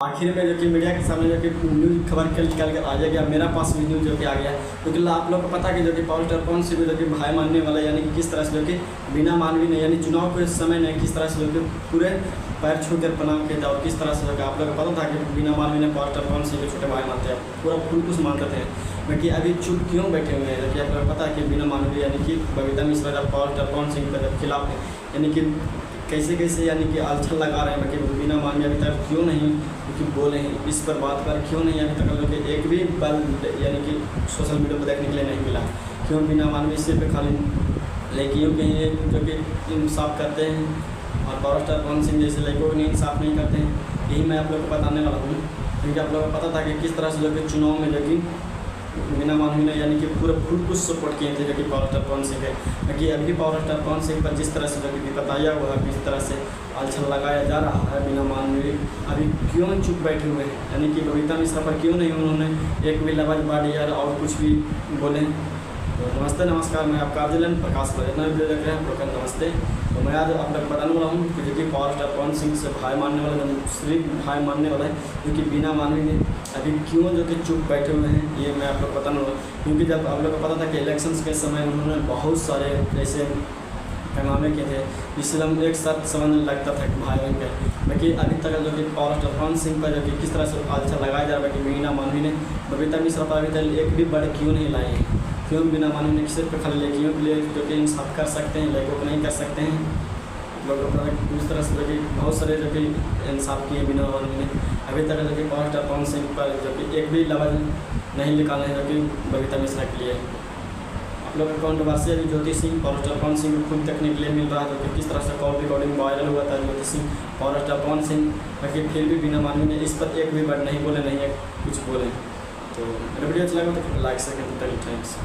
आखिर में जो कि मीडिया के सामने जो कि न्यूज़ खबर निकल के आ जाएगा, मेरा पास भी न्यूज़ जो कि आ गया है, क्योंकि आप लोग को पता है कि जो कि पावर स्टार कौन सी भी जो कि भाई मानने वाला, यानी कि किस तरह से जो कि बिना मानवी ने, यानी चुनाव के समय ने किस तरह से जो कि पूरे पैर छू कर प्रणाम किया था, और किस तरह से जो कि आप लोग को पता था कि बिना मानवी ने पावर स्टार कौन सी के छोटे भाई मानते हैं, पूरा फुल कुछ मानते थे। बाकी अभी चुप क्यों बैठे हुए हैं, जो कि आप लोग को पता है कि बिना मानवी यानी कि बबीता मिश्रा जब पावर स्टार कौन सिंह के खिलाफ है, यानी कि कैसे कैसे यानी कि आलछल लगा रहे हैं। बाकी बिना मानवी अभी तक क्यों नहीं क्योंकि बोले हैं इस पर बात कर, क्यों नहीं अभी तक लोग एक भी पल यानी कि सोशल मीडिया पर देखने के लिए नहीं मिला, क्यों बिना मानवी सिर्फ खाली लड़कियों के ही जो कि इंसाफ करते हैं और पावर स्टार पवन सिंह जैसे लड़कों को इंसाफ नहीं करते हैं। यही मैं आप लोग को बताने वाला हूँ, क्योंकि आप लोगों को पता था कि किस तरह से जो कि चुनाव में जो कि बिना मानवी ने यानी कि पूरा फुल कुछ सपोर्ट किए थे जो कि पावर स्टार पवन सिंह है। बाकी अभी पावर स्टार पवन सिंह पर जिस तरह से जो कि बताया हुआ है, किस तरह से आलछल लगाया जा रहा है, बिना मानवी अभी क्यों चुप बैठे हुए हैं, यानी कि बबीता मिश्रा पर क्यों नहीं उन्होंने एक भी लफ्ज़ बाढ़ या और कुछ भी बोले। तो नमस्ते नमस्कार, मैं आपका आदिलन प्रकाश पर जितना वीडियो देख रहे हैं आपको नमस्ते। तो मैं आज आप लोग बताने वाला हूँ कि जो कि पावर स्टार पवन सिंह से भाई मानने वाला, जो सिर्फ भाई मानने वाला है, क्योंकि बिना मानवी ने अभी क्यों जो कि चुप बैठे हुए हैं, ये मैं आप लोग बताने वाला हूँ। क्योंकि जब आप लोग को पता था कि इलेक्शंस के समय उन्होंने बहुत सारे ऐसे पैमाने किए थे जिससे हम एक साथ समझने लगता था कि भाई बहन के। बाकी अभी तक जो कि पावर स्टार पवन सिंह पर जो कि किस तरह से आलछल लगाया जा रहा है कि बिना मानवी ने बबीता मिश्रा पर अभी तक एक भी बड़े क्यों नहीं लाए हैं, क्यों बिना मानवी ने सिर्फ खाली लड़कियों के लिए जो कि इंसाफ कर सकते हैं, लड़कों को नहीं कर सकते हैं। लोगों को इस तरह से जो कि बहुत सारे जो कि इंसाफ किए बिना मानवी ने, अभी तक जो कि पावर स्टार पवन सिंह पर जो कि एक भी लफ्ज़ नहीं निकाले हैं जो कि बबीता मिश्रा के लिए। आप लोग कंट्रोवर्सी अभी ज्योति सिंह पावर स्टार पवन सिंह को खुद देखने के लिए मिल रहा है, तो किस तरह से कॉल रिकॉर्डिंग वायरल हुआ था ज्योति सिंह पावर स्टार पवन सिंह, बाकी फिर भी बिना मानवी ने इस पर एक भी वर्ड नहीं बोले, नहीं है कुछ बोले। तो मेरा वीडियो अच्छा लगा तो लाइक सेकंड थैंक्स।